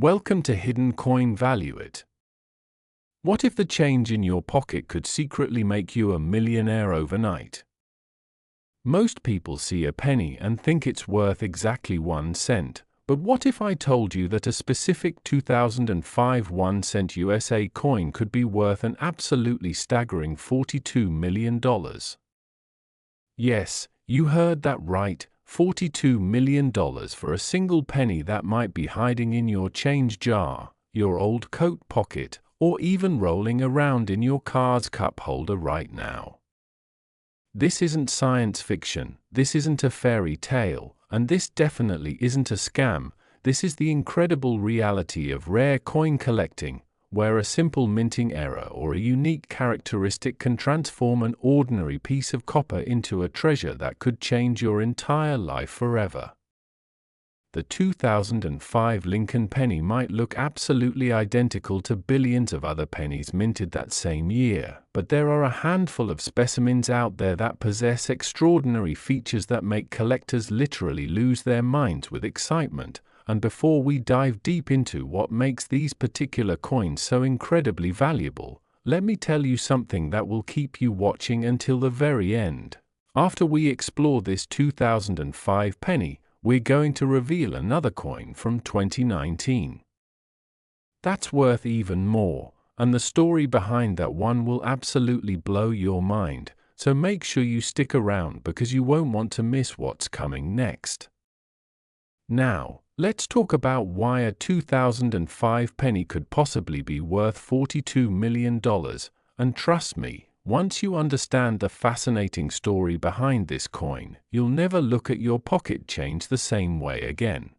Welcome to Hidden Coin Value It. What if the change in your pocket could secretly make you a millionaire overnight? Most people see a penny and think it's worth exactly 1 cent, but what if I told you that a specific 2005 1-cent USA coin could be worth an absolutely staggering $42 million? Yes, you heard that right. $42 million for a single penny that might be hiding in your change jar, your old coat pocket, or even rolling around in your car's cup holder right now. This isn't science fiction, this isn't a fairy tale, and this definitely isn't a scam. This is the incredible reality of rare coin collecting, where a simple minting error or a unique characteristic can transform an ordinary piece of copper into a treasure that could change your entire life forever. The 2005 Lincoln penny might look absolutely identical to billions of other pennies minted that same year, but there are a handful of specimens out there that possess extraordinary features that make collectors literally lose their minds with excitement. And before we dive deep into what makes these particular coins so incredibly valuable, let me tell you something that will keep you watching until the very end. After we explore this 2005 penny, we're going to reveal another coin from 2019. That's worth even more, and the story behind that one will absolutely blow your mind, so make sure you stick around because you won't want to miss what's coming next. Now, let's talk about why a 2005 penny could possibly be worth $42 million, and trust me, once you understand the fascinating story behind this coin, you'll never look at your pocket change the same way again.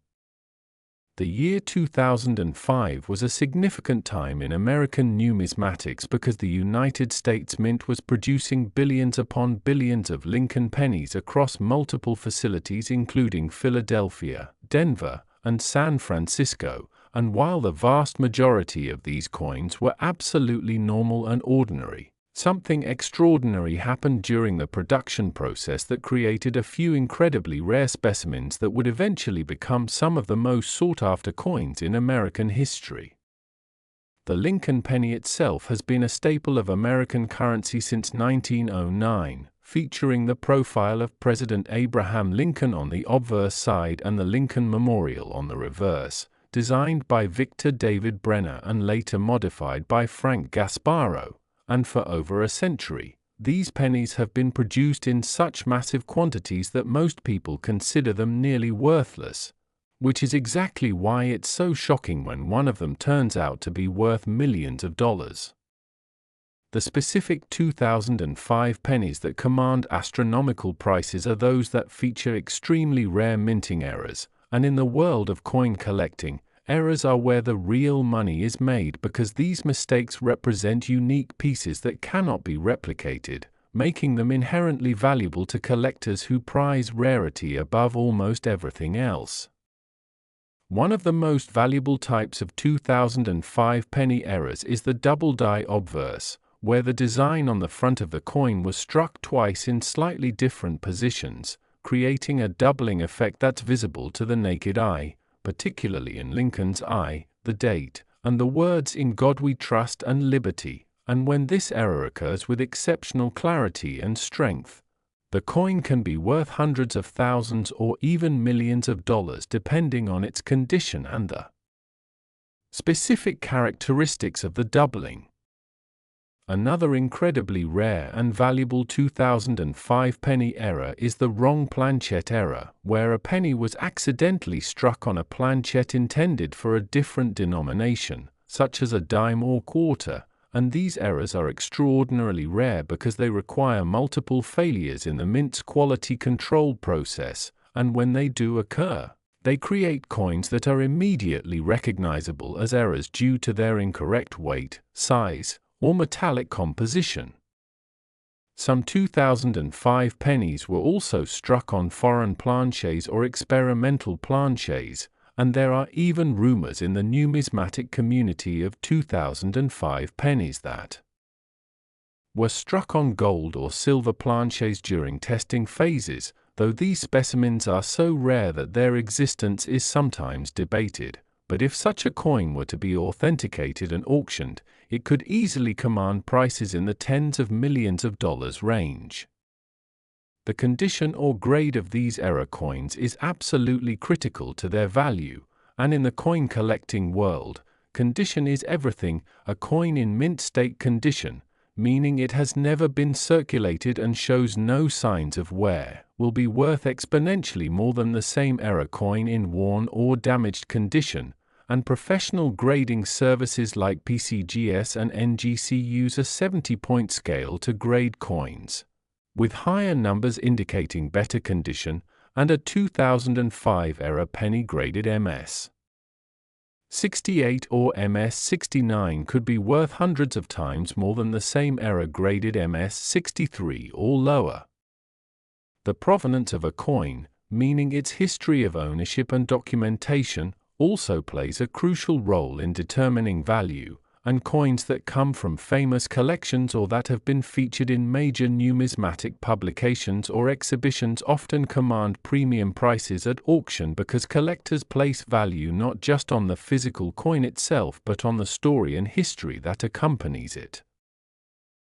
The year 2005 was a significant time in American numismatics because the United States Mint was producing billions upon billions of Lincoln pennies across multiple facilities including Philadelphia, Denver, and San Francisco, and while the vast majority of these coins were absolutely normal and ordinary, something extraordinary happened during the production process that created a few incredibly rare specimens that would eventually become some of the most sought-after coins in American history. The Lincoln penny itself has been a staple of American currency since 1909, featuring the profile of President Abraham Lincoln on the obverse side and the Lincoln Memorial on the reverse, designed by Victor David Brenner and later modified by Frank Gasparro. And for over a century, these pennies have been produced in such massive quantities that most people consider them nearly worthless, which is exactly why it's so shocking when one of them turns out to be worth millions of dollars. The specific 2005 pennies that command astronomical prices are those that feature extremely rare minting errors, and in the world of coin collecting, errors are where the real money is made because these mistakes represent unique pieces that cannot be replicated, making them inherently valuable to collectors who prize rarity above almost everything else. One of the most valuable types of 2005 penny errors is the double die obverse, where the design on the front of the coin was struck twice in slightly different positions, creating a doubling effect that's visible to the naked eye, particularly in Lincoln's eye, the date, and the words "In God We Trust" and "Liberty," and when this error occurs with exceptional clarity and strength, the coin can be worth hundreds of thousands or even millions of dollars depending on its condition and the specific characteristics of the doubling. Another incredibly rare and valuable 2005 penny error is the wrong planchet error, where a penny was accidentally struck on a planchet intended for a different denomination, such as a dime or quarter, and these errors are extraordinarily rare because they require multiple failures in the mint's quality control process, and when they do occur, they create coins that are immediately recognizable as errors due to their incorrect weight, size, or metallic composition. Some 2005 pennies were also struck on foreign planchets or experimental planchets, and there are even rumors in the numismatic community of 2005 pennies that were struck on gold or silver planchets during testing phases, though these specimens are so rare that their existence is sometimes debated. but if such a coin were to be authenticated and auctioned, it could easily command prices in the tens of millions of dollars range. The condition or grade of these error coins is absolutely critical to their value, and in the coin collecting world, condition is everything. A coin in mint state condition, meaning it has never been circulated and shows no signs of wear, will be worth exponentially more than the same error coin in worn or damaged condition, and professional grading services like PCGS and NGC use a 70-point scale to grade coins, with higher numbers indicating better condition, and a 2005 error penny graded MS 68 or MS 69 could be worth hundreds of times more than the same error graded MS 63 or lower. The provenance of a coin, meaning its history of ownership and documentation, also plays a crucial role in determining value, and coins that come from famous collections or that have been featured in major numismatic publications or exhibitions often command premium prices at auction because collectors place value not just on the physical coin itself but on the story and history that accompanies it.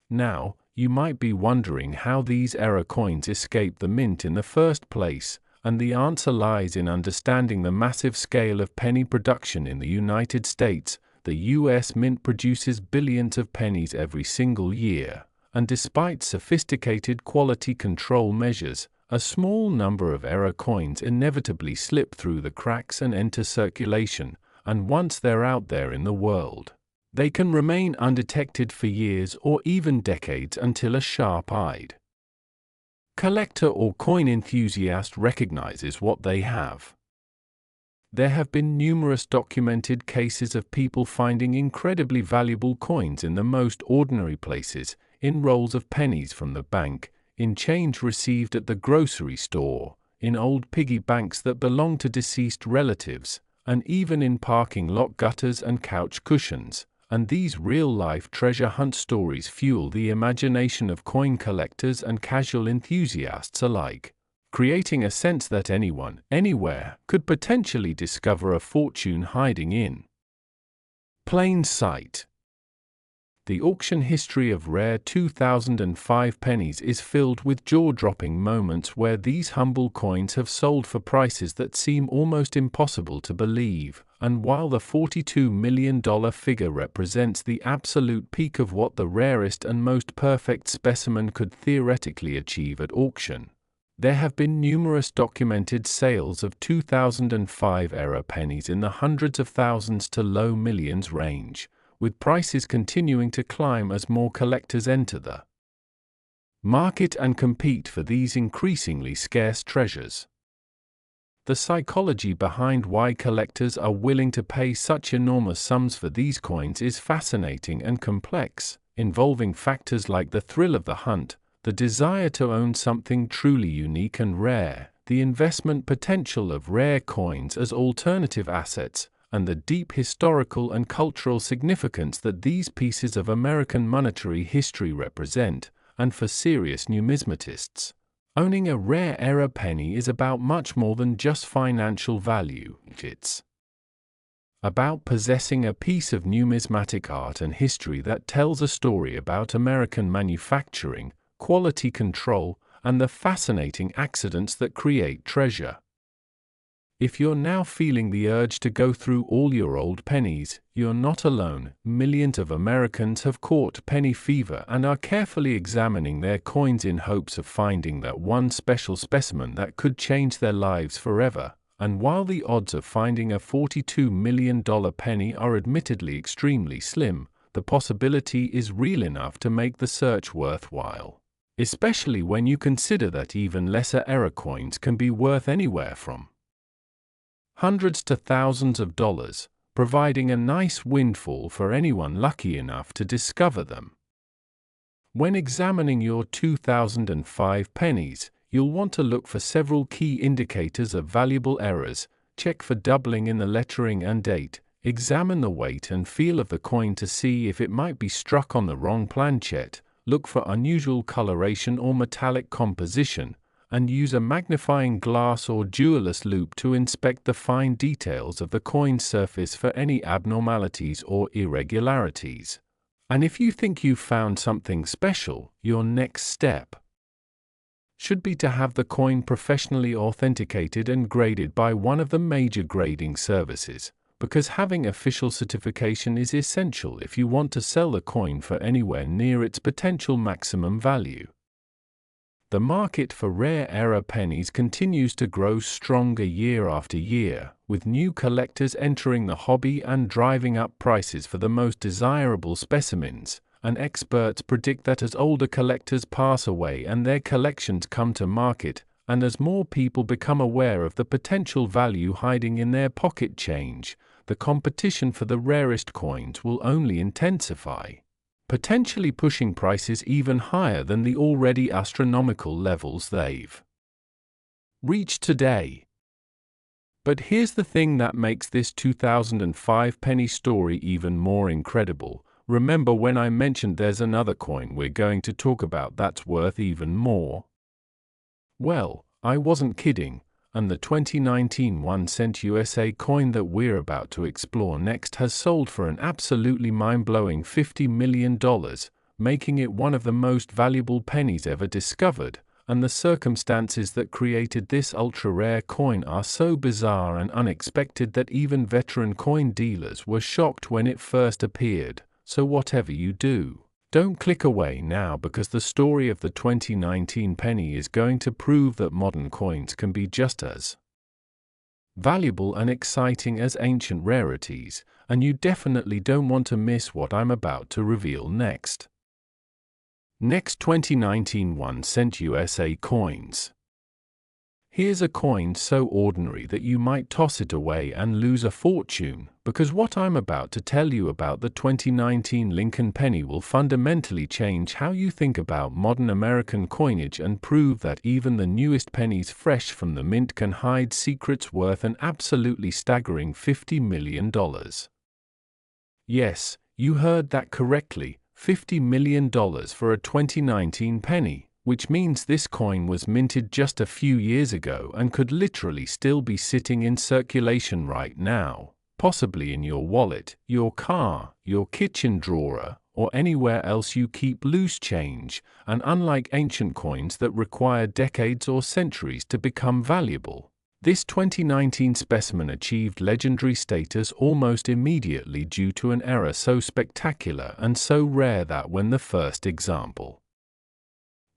Now, you might be wondering how these error coins escape the mint in the first place, and the answer lies in understanding the massive scale of penny production in the United States. The U.S. Mint produces billions of pennies every single year, and despite sophisticated quality control measures, a small number of error coins inevitably slip through the cracks and enter circulation, and once they're out there in the world, they can remain undetected for years or even decades until a sharp-eyed collector or coin enthusiast recognizes what they have. There have been numerous documented cases of people finding incredibly valuable coins in the most ordinary places, in rolls of pennies from the bank, in change received at the grocery store, in old piggy banks that belong to deceased relatives, and even in parking lot gutters and couch cushions. And these real-life treasure hunt stories fuel the imagination of coin collectors and casual enthusiasts alike, creating a sense that anyone, anywhere, could potentially discover a fortune hiding in plain sight. The auction history of rare 2005 pennies is filled with jaw-dropping moments where these humble coins have sold for prices that seem almost impossible to believe, and while the $42 million figure represents the absolute peak of what the rarest and most perfect specimen could theoretically achieve at auction, there have been numerous documented sales of 2005 era pennies in the hundreds of thousands to low millions range, with prices continuing to climb as more collectors enter the market and compete for these increasingly scarce treasures. The psychology behind why collectors are willing to pay such enormous sums for these coins is fascinating and complex, involving factors like the thrill of the hunt, the desire to own something truly unique and rare, the investment potential of rare coins as alternative assets, and the deep historical and cultural significance that these pieces of American monetary history represent. And for serious numismatists, owning a rare era penny is about much more than just financial value. It's about possessing a piece of numismatic art and history that tells a story about American manufacturing, quality control, and the fascinating accidents that create treasure. If you're now feeling the urge to go through all your old pennies, you're not alone. Millions of Americans have caught penny fever and are carefully examining their coins in hopes of finding that one special specimen that could change their lives forever. And while the odds of finding a $42 million penny are admittedly extremely slim, the possibility is real enough to make the search worthwhile, especially when you consider that even lesser era coins can be worth anywhere from hundreds to thousands of dollars, providing a nice windfall for anyone lucky enough to discover them. When examining your 2005 pennies, you'll want to look for several key indicators of valuable errors. Check for doubling in the lettering and date, examine the weight and feel of the coin to see if it might be struck on the wrong planchet, look for unusual coloration or metallic composition, and use a magnifying glass or jeweller's loupe to inspect the fine details of the coin's surface for any abnormalities or irregularities. And if you think you've found something special, your next step should be to have the coin professionally authenticated and graded by one of the major grading services, because having official certification is essential if you want to sell the coin for anywhere near its potential maximum value. The market for rare error pennies continues to grow stronger year after year, with new collectors entering the hobby and driving up prices for the most desirable specimens, and experts predict that as older collectors pass away and their collections come to market, and as more people become aware of the potential value hiding in their pocket change, the competition for the rarest coins will only intensify, potentially pushing prices even higher than the already astronomical levels they've reached today. But here's the thing that makes this 2005 penny story even more incredible. Remember when I mentioned there's another coin we're going to talk about that's worth even more? Well, I wasn't kidding, and the 2019 1-cent USA coin that we're about to explore next has sold for an absolutely mind-blowing $50 million, making it one of the most valuable pennies ever discovered, and the circumstances that created this ultra-rare coin are so bizarre and unexpected that even veteran coin dealers were shocked when it first appeared. So whatever you do, don't click away now, because the story of the 2019 penny is going to prove that modern coins can be just as valuable and exciting as ancient rarities, and you definitely don't want to miss what I'm about to reveal next. Next, 2019 1-cent USA coins. Here's a coin so ordinary that you might toss it away and lose a fortune, because what I'm about to tell you about the 2019 Lincoln penny will fundamentally change how you think about modern American coinage and prove that even the newest pennies fresh from the mint can hide secrets worth an absolutely staggering $50 million. Yes, you heard that correctly, $50 million for a 2019 penny. Which means this coin was minted just a few years ago and could literally still be sitting in circulation right now, possibly in your wallet, your car, your kitchen drawer, or anywhere else you keep loose change, and unlike ancient coins that require decades or centuries to become valuable, this 2019 specimen achieved legendary status almost immediately due to an error so spectacular and so rare that when the first example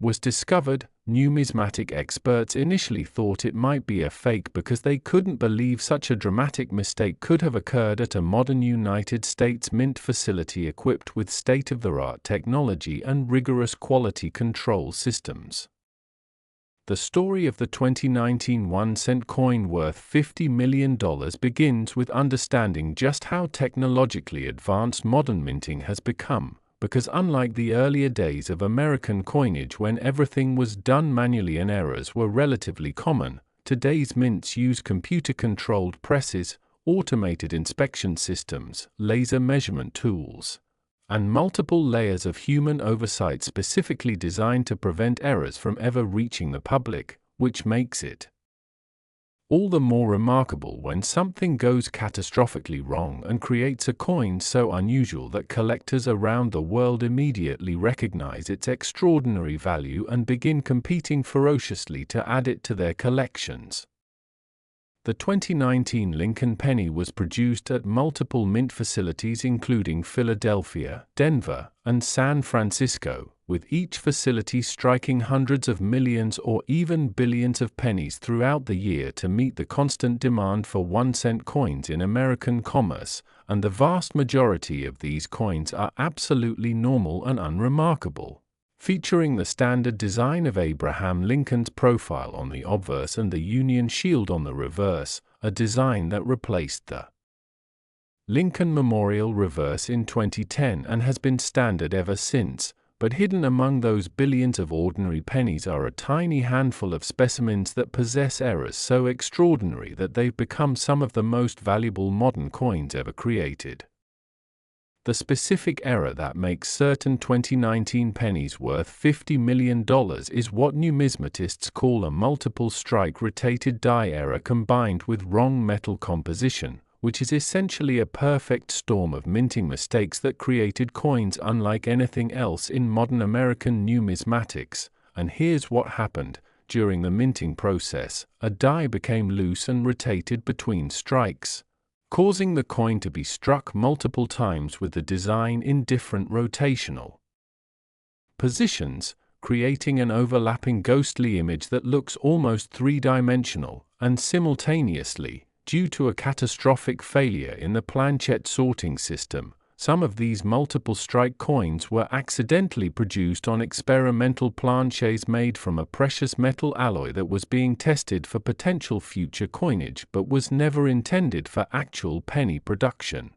was discovered, numismatic experts initially thought it might be a fake because they couldn't believe such a dramatic mistake could have occurred at a modern United States mint facility equipped with state-of-the-art technology and rigorous quality control systems. The story of the 2019 1-cent coin worth $50 million begins with understanding just how technologically advanced modern minting has become. Because unlike the earlier days of American coinage when everything was done manually and errors were relatively common, today's mints use computer-controlled presses, automated inspection systems, laser measurement tools, and multiple layers of human oversight specifically designed to prevent errors from ever reaching the public, which makes it all the more remarkable when something goes catastrophically wrong and creates a coin so unusual that collectors around the world immediately recognize its extraordinary value and begin competing ferociously to add it to their collections. The 2019 Lincoln penny was produced at multiple mint facilities including Philadelphia, Denver, and San Francisco, with each facility striking hundreds of millions or even billions of pennies throughout the year to meet the constant demand for 1-cent coins in American commerce, and the vast majority of these coins are absolutely normal and unremarkable, featuring the standard design of Abraham Lincoln's profile on the obverse and the Union Shield on the reverse, a design that replaced the Lincoln Memorial reverse in 2010 and has been standard ever since. But hidden among those billions of ordinary pennies are a tiny handful of specimens that possess errors so extraordinary that they've become some of the most valuable modern coins ever created. The specific error that makes certain 2019 pennies worth $50 million is what numismatists call a multiple strike rotated die error combined with wrong metal composition, which is essentially a perfect storm of minting mistakes that created coins unlike anything else in modern American numismatics. And here's what happened. During the minting process, a die became loose and rotated between strikes, causing the coin to be struck multiple times with the design in different rotational positions, creating an overlapping ghostly image that looks almost three-dimensional, and simultaneously, due to a catastrophic failure in the planchet sorting system, some of these multiple strike coins were accidentally produced on experimental planchets made from a precious metal alloy that was being tested for potential future coinage but was never intended for actual penny production.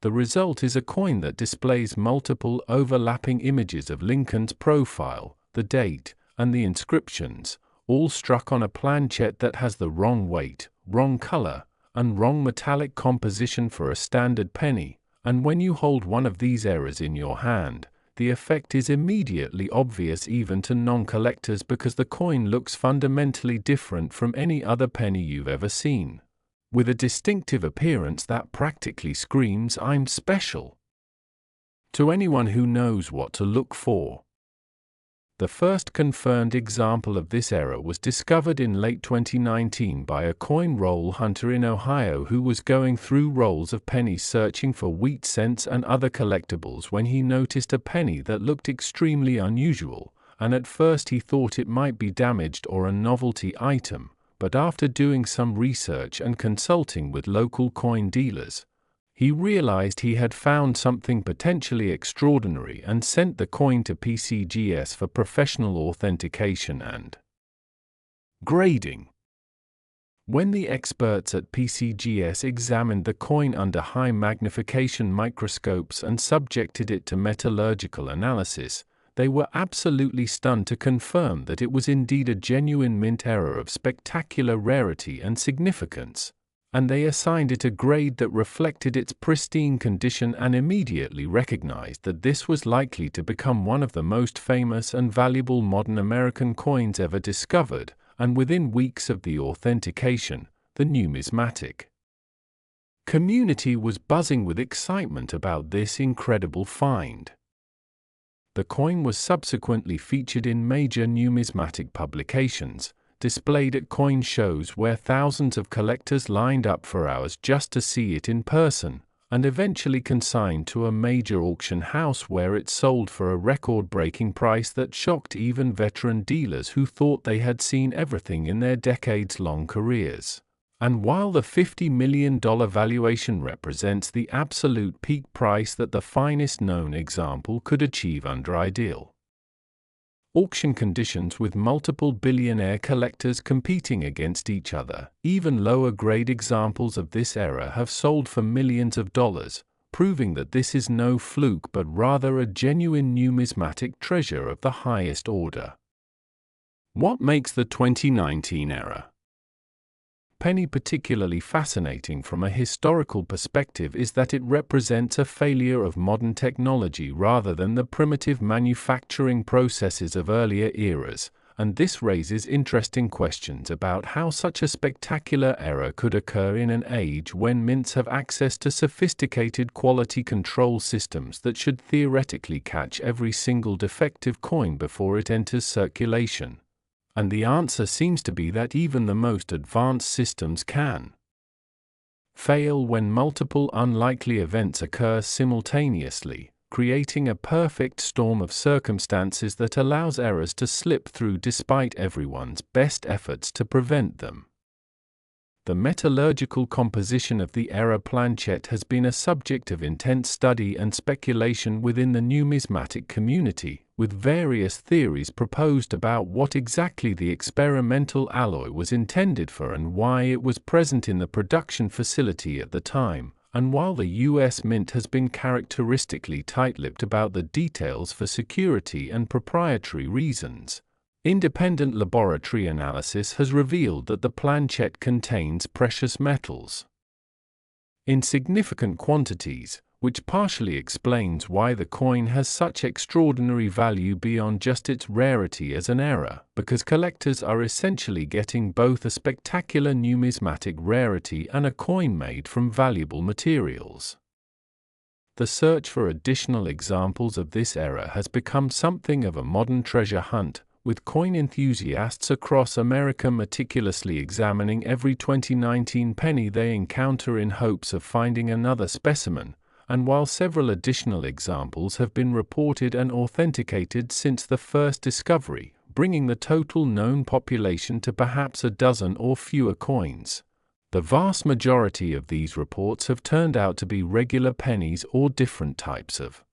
The result is a coin that displays multiple overlapping images of Lincoln's profile, the date, and the inscriptions, all struck on a planchet that has the wrong weight, wrong color, and wrong metallic composition for a standard penny. And when you hold one of these errors in your hand, the effect is immediately obvious even to non-collectors because the coin looks fundamentally different from any other penny you've ever seen, with a distinctive appearance that practically screams, "I'm special," to anyone who knows what to look for. The first confirmed example of this error was discovered in late 2019 by a coin roll hunter in Ohio who was going through rolls of pennies searching for wheat cents and other collectibles when he noticed a penny that looked extremely unusual, and at first he thought it might be damaged or a novelty item, but after doing some research and consulting with local coin dealers, he realized he had found something potentially extraordinary and sent the coin to PCGS for professional authentication and grading. When the experts at PCGS examined the coin under high magnification microscopes and subjected it to metallurgical analysis, they were absolutely stunned to confirm that it was indeed a genuine mint error of spectacular rarity and significance, and they assigned it a grade that reflected its pristine condition and immediately recognized that this was likely to become one of the most famous and valuable modern American coins ever discovered, and within weeks of the authentication, the numismatic community was buzzing with excitement about this incredible find. The coin was subsequently featured in major numismatic publications, displayed at coin shows where thousands of collectors lined up for hours just to see it in person, and eventually consigned to a major auction house where it sold for a record-breaking price that shocked even veteran dealers who thought they had seen everything in their decades-long careers. And while the $50 million valuation represents the absolute peak price that the finest known example could achieve under ideal auction conditions with multiple billionaire collectors competing against each other, even lower-grade examples of this era have sold for millions of dollars, proving that this is no fluke but rather a genuine numismatic treasure of the highest order. What makes the 2019 era penny particularly fascinating from a historical perspective is that it represents a failure of modern technology rather than the primitive manufacturing processes of earlier eras, and this raises interesting questions about how such a spectacular error could occur in an age when mints have access to sophisticated quality control systems that should theoretically catch every single defective coin before it enters circulation. And the answer seems to be that even the most advanced systems can fail when multiple unlikely events occur simultaneously, creating a perfect storm of circumstances that allows errors to slip through despite everyone's best efforts to prevent them. The metallurgical composition of the error planchet has been a subject of intense study and speculation within the numismatic community, with various theories proposed about what exactly the experimental alloy was intended for and why it was present in the production facility at the time. And while the U.S. Mint has been characteristically tight-lipped about the details for security and proprietary reasons, independent laboratory analysis has revealed that the planchet contains precious metals in significant quantities, which partially explains why the coin has such extraordinary value beyond just its rarity as an error, because collectors are essentially getting both a spectacular numismatic rarity and a coin made from valuable materials. The search for additional examples of this error has become something of a modern treasure hunt, with coin enthusiasts across America meticulously examining every 2019 penny they encounter in hopes of finding another specimen. And while several additional examples have been reported and authenticated since the first discovery, bringing the total known population to perhaps a dozen or fewer coins, the vast majority of these reports have turned out to be regular pennies or different types of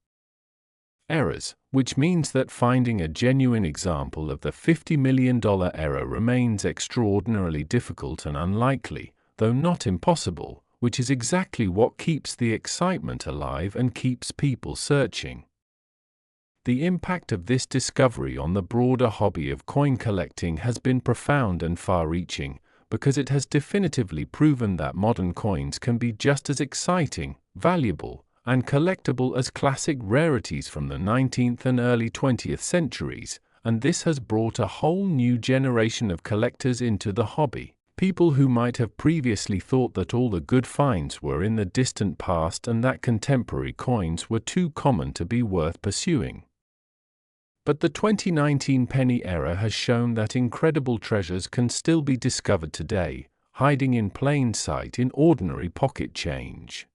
errors, which means that finding a genuine example of the $50 million error remains extraordinarily difficult and unlikely, though not impossible, which is exactly what keeps the excitement alive and keeps people searching. The impact of this discovery on the broader hobby of coin collecting has been profound and far-reaching, because it has definitively proven that modern coins can be just as exciting, valuable, and collectible as classic rarities from the 19th and early 20th centuries, and this has brought a whole new generation of collectors into the hobby. People who might have previously thought that all the good finds were in the distant past and that contemporary coins were too common to be worth pursuing. But the 2019 penny era has shown that incredible treasures can still be discovered today, hiding in plain sight in ordinary pocket change.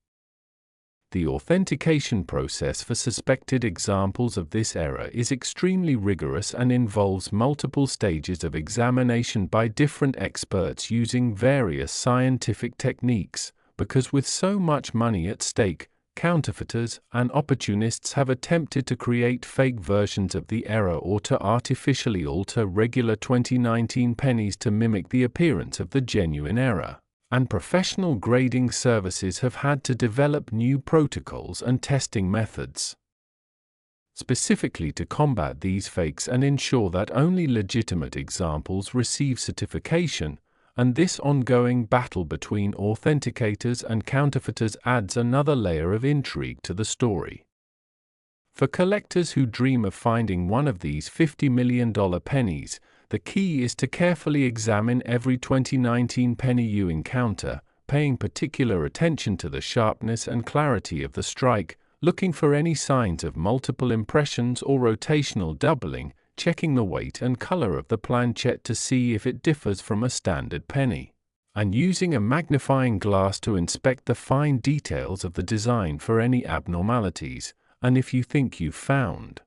The authentication process for suspected examples of this error is extremely rigorous and involves multiple stages of examination by different experts using various scientific techniques, because with so much money at stake, counterfeiters and opportunists have attempted to create fake versions of the error or to artificially alter regular 2019 pennies to mimic the appearance of the genuine error. And professional grading services have had to develop new protocols and testing methods specifically to combat these fakes and ensure that only legitimate examples receive certification, and this ongoing battle between authenticators and counterfeiters adds another layer of intrigue to the story. For collectors who dream of finding one of these $50 million pennies, the key is to carefully examine every 2019 penny you encounter, paying particular attention to the sharpness and clarity of the strike, looking for any signs of multiple impressions or rotational doubling, checking the weight and color of the planchet to see if it differs from a standard penny, and using a magnifying glass to inspect the fine details of the design for any abnormalities. And if you think you've found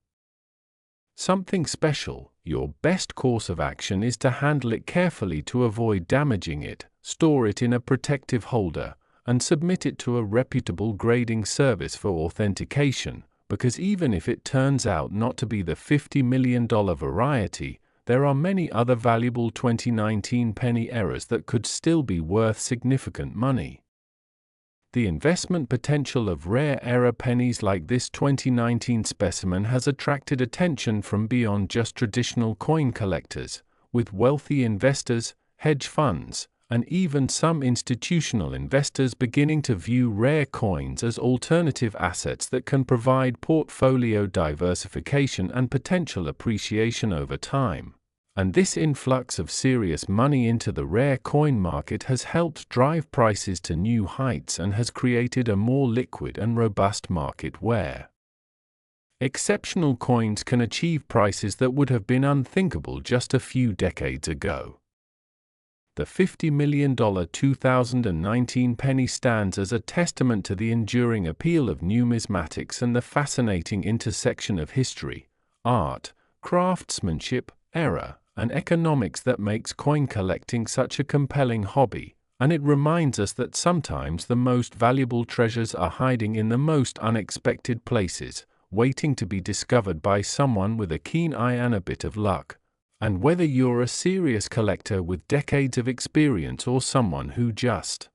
something special, your best course of action is to handle it carefully to avoid damaging it, store it in a protective holder, and submit it to a reputable grading service for authentication, because even if it turns out not to be the $50 million variety, there are many other valuable 2019 penny errors that could still be worth significant money. The investment potential of rare error pennies like this 2019 specimen has attracted attention from beyond just traditional coin collectors, with wealthy investors, hedge funds, and even some institutional investors beginning to view rare coins as alternative assets that can provide portfolio diversification and potential appreciation over time. And this influx of serious money into the rare coin market has helped drive prices to new heights and has created a more liquid and robust market where exceptional coins can achieve prices that would have been unthinkable just a few decades ago. The $50 million 2019 penny stands as a testament to the enduring appeal of numismatics and the fascinating intersection of history, art, craftsmanship, error, and economics that makes coin collecting such a compelling hobby, and it reminds us that sometimes the most valuable treasures are hiding in the most unexpected places, waiting to be discovered by someone with a keen eye and a bit of luck. And whether you're a serious collector with decades of experience or someone who just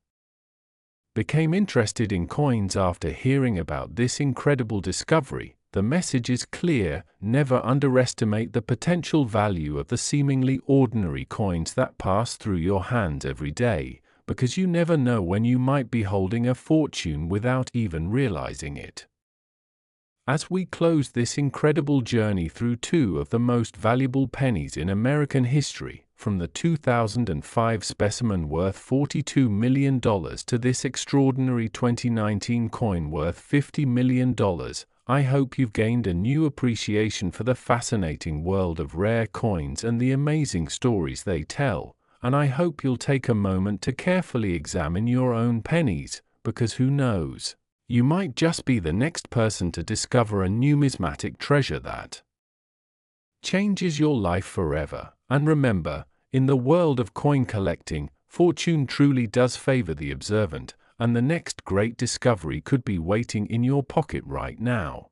became interested in coins after hearing about this incredible discovery, the message is clear: never underestimate the potential value of the seemingly ordinary coins that pass through your hands every day, because you never know when you might be holding a fortune without even realizing it. As we close this incredible journey through two of the most valuable pennies in American history, from the 2005 specimen worth $42 million to this extraordinary 2019 coin worth $50 million, I hope you've gained a new appreciation for the fascinating world of rare coins and the amazing stories they tell, and I hope you'll take a moment to carefully examine your own pennies, because who knows? You might just be the next person to discover a numismatic treasure that changes your life forever. And remember, in the world of coin collecting, fortune truly does favor the observant, and the next great discovery could be waiting in your pocket right now.